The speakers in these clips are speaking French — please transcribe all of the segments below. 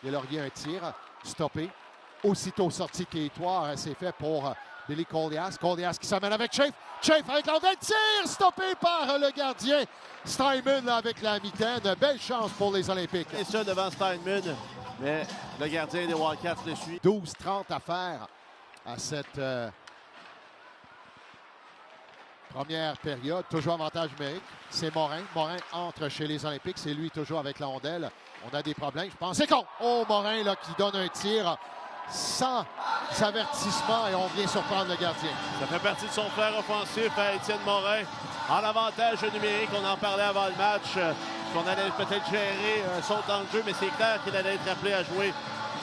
Il y a Laurier, un tir stoppé. Aussitôt sorti de territoire, c'est fait pour Billy Colias. Colias qui s'amène avec Chafe. Chafe avec l'envers, tir stoppé par le gardien. Steinman avec la mitaine. Belle chance pour les Olympiques. Et ça devant Steinman, mais le gardien des Wildcats le suit. 12-30 à faire à cette première période. Toujours avantage numérique. C'est Morin. Morin entre chez les Olympiques. C'est lui toujours avec la rondelle. On a des problèmes. Je pense c'est con. Oh, Morin là, qui donne un tir sans avertissement et on vient surprendre le gardien. Ça fait partie de son flair offensif à Étienne Morin. En avantage numérique, on en parlait avant le match. Qu'on allait peut-être gérer son temps de jeu, mais c'est clair qu'il allait être appelé à jouer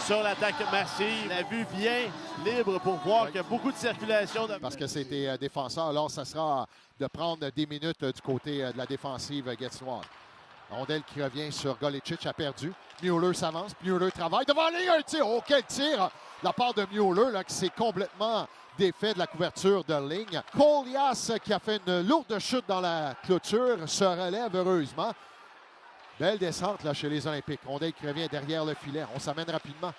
sur l'attaque massive. On a vu bien libre pour voir qu'il y a beaucoup de circulation. Parce que c'était défenseur, alors ça sera de prendre des minutes du côté de la défensive Gatineau. Rondelle qui revient sur Golicic, a perdu. Mueller s'avance, Mueller travaille devant la ligne, un tir. Oh, quel tir de la part de Mueller là, qui s'est complètement défait de la couverture de ligne. Colias qui a fait une lourde chute dans la clôture se relève heureusement. Belle descente là, chez les Olympiques. Rondelle qui revient derrière le filet. On s'amène rapidement.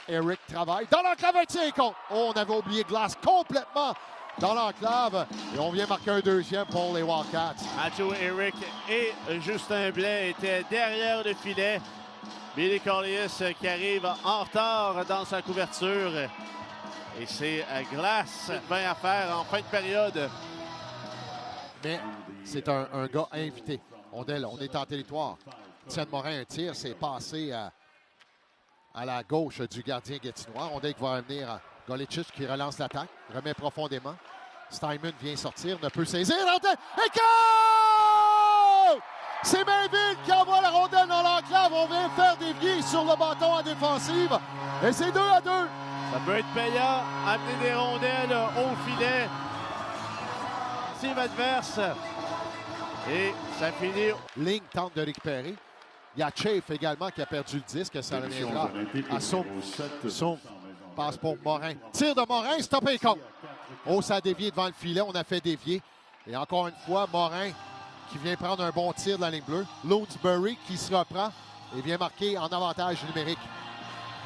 Eric travaille dans l'enclave, un tir contre. Oh, on avait oublié Glass complètement dans l'enclave. Et on vient marquer un deuxième pour les Wildcats. Mathieu Eric et Justin Blais étaient derrière le filet. Billy Colias qui arrive en retard dans sa couverture. Et c'est Glass 20 à faire en fin de période. Mais c'est un gars invité. On est en territoire. Étienne Morin, un tir, c'est passé à la gauche du gardien gatinois. Rondelle qui va revenir Golicic qui relance l'attaque, remet profondément. Steinman vient sortir, ne peut saisir. Et goal! C'est Mainville qui envoie la rondelle dans l'enclave. On vient faire dévier sur le bâton en défensive. Et c'est 2-2. Ça peut être payant, amener des rondelles au filet. C'est adverse. Et ça finit. Ligne tente de récupérer. Il y a Chafe également qui a perdu le disque. Ça reviendra à Soum. Soum passe pour Morin. Tir de Morin, stoppé contre. Oh, ça a dévié devant le filet. On a fait dévier. Et encore une fois, Morin qui vient prendre un bon tir de la ligne bleue. Lounsbury qui se reprend et vient marquer en avantage numérique.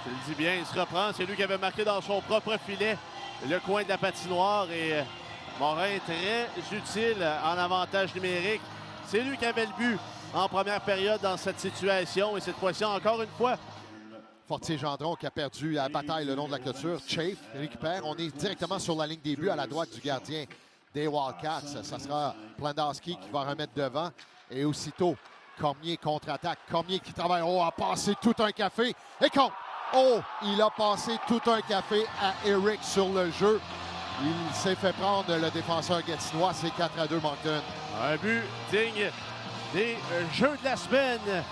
Je le dis bien, il se reprend. C'est lui qui avait marqué dans son propre filet le coin de la patinoire. Et Morin très utile en avantage numérique. C'est lui qui avait le but en première période dans cette situation. Et cette fois-ci, encore une fois, Fortier-Gendron qui a perdu la bataille le long de la clôture. Chafe récupère. On est directement sur la ligne des buts à la droite du gardien des Wildcats. Ça sera Plandowski qui va remettre devant. Et aussitôt, Cormier contre-attaque. Cormier qui travaille. Oh, a passé tout un café. Et contre. Oh, il a passé tout un café à Eric sur le jeu. Il s'est fait prendre le défenseur gatinois. C'est 4-2 Moncton. Un but digne des Jeux de la semaine.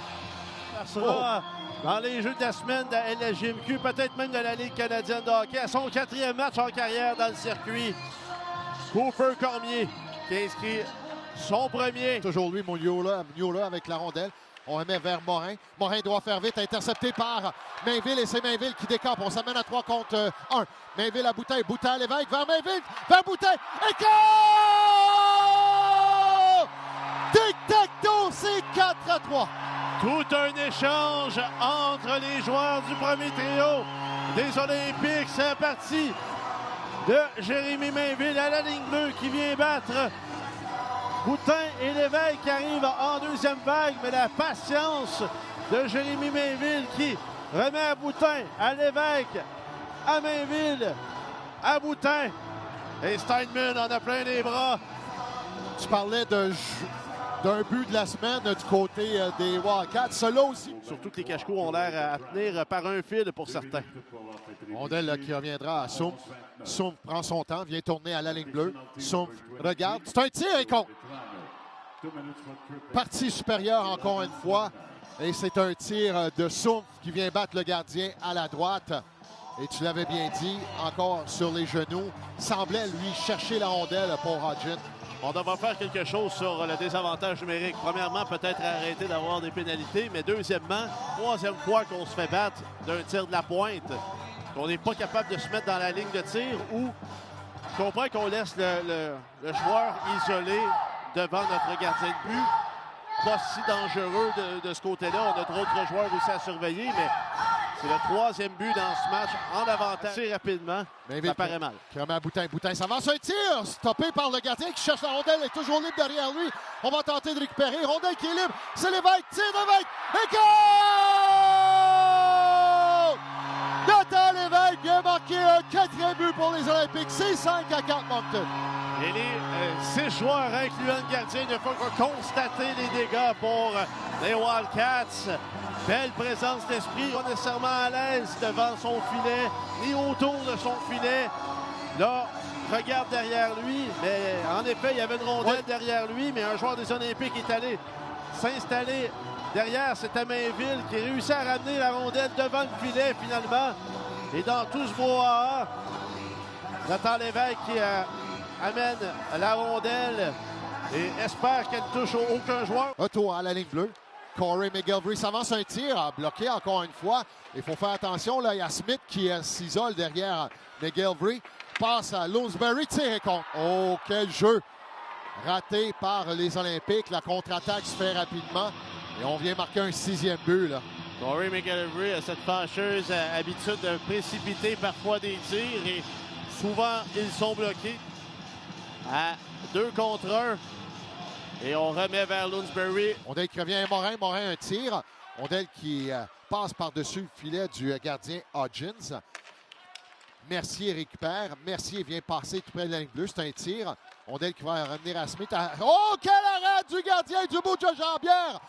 Ça sera dans les Jeux de la semaine de la LHJMQ, peut-être même de la Ligue canadienne de hockey. À son 4e match en carrière dans le circuit. Cooper Cormier qui inscrit son premier. Toujours lui, Mueller avec la rondelle. On remet vers Morin. Morin doit faire vite, intercepté par Mainville et c'est Mainville qui décampe. On s'amène à 3 contre 1. Mainville à Boutin, Boutin à Lévesque, vers Mainville, vers Boutin. Et goal! Tic-tac-toe, c'est 4-3. Tout un échange entre les joueurs du premier trio des Olympiques. C'est parti de Jérémy Mainville à la ligne bleue qui vient battre Boutin et Lévesque qui arrivent en deuxième vague, mais la patience de Jérémy Mainville qui remet à Boutin, à Lévesque, à Mainville, à Boutin. Et Steinman en a plein les bras. Tu parlais d'un but de la semaine du côté des Wildcats. Cela aussi. Surtout que les cache-coups ont l'air à tenir par un fil pour certains. Rondelle là, qui reviendra à Soum. Soum prend son temps, vient tourner à la ligne bleue. Soum regarde. C'est un tir et contre. Partie supérieure encore une fois. Et c'est un tir de Soum qui vient battre le gardien à la droite. Et tu l'avais bien dit, encore sur les genoux. Semblait lui chercher la rondelle pour Hodgin. On devra faire quelque chose sur le désavantage numérique. Premièrement, peut-être arrêter d'avoir des pénalités, mais deuxièmement, troisième fois qu'on se fait battre d'un tir de la pointe, qu'on n'est pas capable de se mettre dans la ligne de tir ou je comprends qu'on laisse le joueur isolé devant notre gardien de but. Pas si dangereux de ce côté-là. On a d'autres joueurs aussi à surveiller, mais C'est le troisième but dans ce match en avantage assez rapidement. Mainville Ça paraît mal. qui remet à Boutin. Boutin s'avance, un tir stoppé par le gardien qui cherche la rondelle, est toujours libre derrière lui. On va tenter de récupérer. Rondelle qui est libre. C'est Lévesque, tir Lévesque et goal! Nathan Lévesque vient marquer un 4e but pour les Olympiques. C'est 5-4 Moncton. Et les 6 joueurs, incluant le gardien, ne font que constater les dégâts pour les Wildcats. Belle présence d'esprit, pas nécessairement à l'aise devant son filet, ni autour de son filet. Là, regarde derrière lui, mais en effet, il y avait une rondelle derrière lui, mais un joueur des Olympiques est allé s'installer derrière. C'était Mainville qui réussit à ramener la rondelle devant le filet finalement. Et dans tout ce brouhaha, Nathan Lévesque qui amène la rondelle et espère qu'elle ne touche aucun joueur. Retour à la ligne bleue. Corey McGillivray s'avance, un tir bloqué encore une fois. Il faut faire attention, là, il y a Smith qui s'isole derrière McGillivray. Passe à Lounsbury, tir et contre. Oh, quel jeu! Raté par les Olympiques. La contre-attaque se fait rapidement. Et on vient marquer un 6e but, là. Corey McGillivray a cette fâcheuse habitude de précipiter parfois des tirs et souvent ils sont bloqués à 2 contre 1. Et on remet vers Lounsbury. Ondel qui revient à Morin. Morin, un tir. Ondel qui passe par-dessus le filet du gardien Hodgins. Mercier récupère. Mercier vient passer tout près de la ligne bleue. C'est un tir. Ondel qui va revenir à Smith. Oh, quel arrêt du gardien du bout de jambière!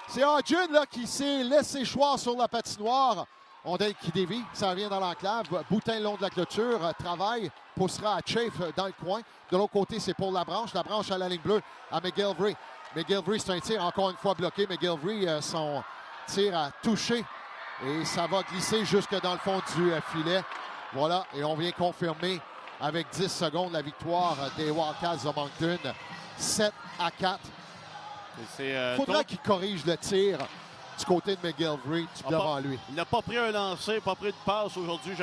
C'est Hodgins là, qui s'est laissé choir sur la patinoire. Ondel qui dévie. Ça revient dans l'enclave. Boutin le long de la clôture. Travaille. Poussera à Chafe dans le coin. De l'autre côté, c'est pour Labranche. Labranche à la ligne bleue à McGillivray. McGillivray, c'est un tir encore une fois bloqué. McGillivray, son tir a touché. Et ça va glisser jusque dans le fond du filet. Voilà, et on vient confirmer avec 10 secondes la victoire des Wildcats de Moncton. 7-4. Il faudra qu'il corrige le tir du côté de McGillivray, devant lui. Il n'a pas pris un lancer, pas pris de passe aujourd'hui.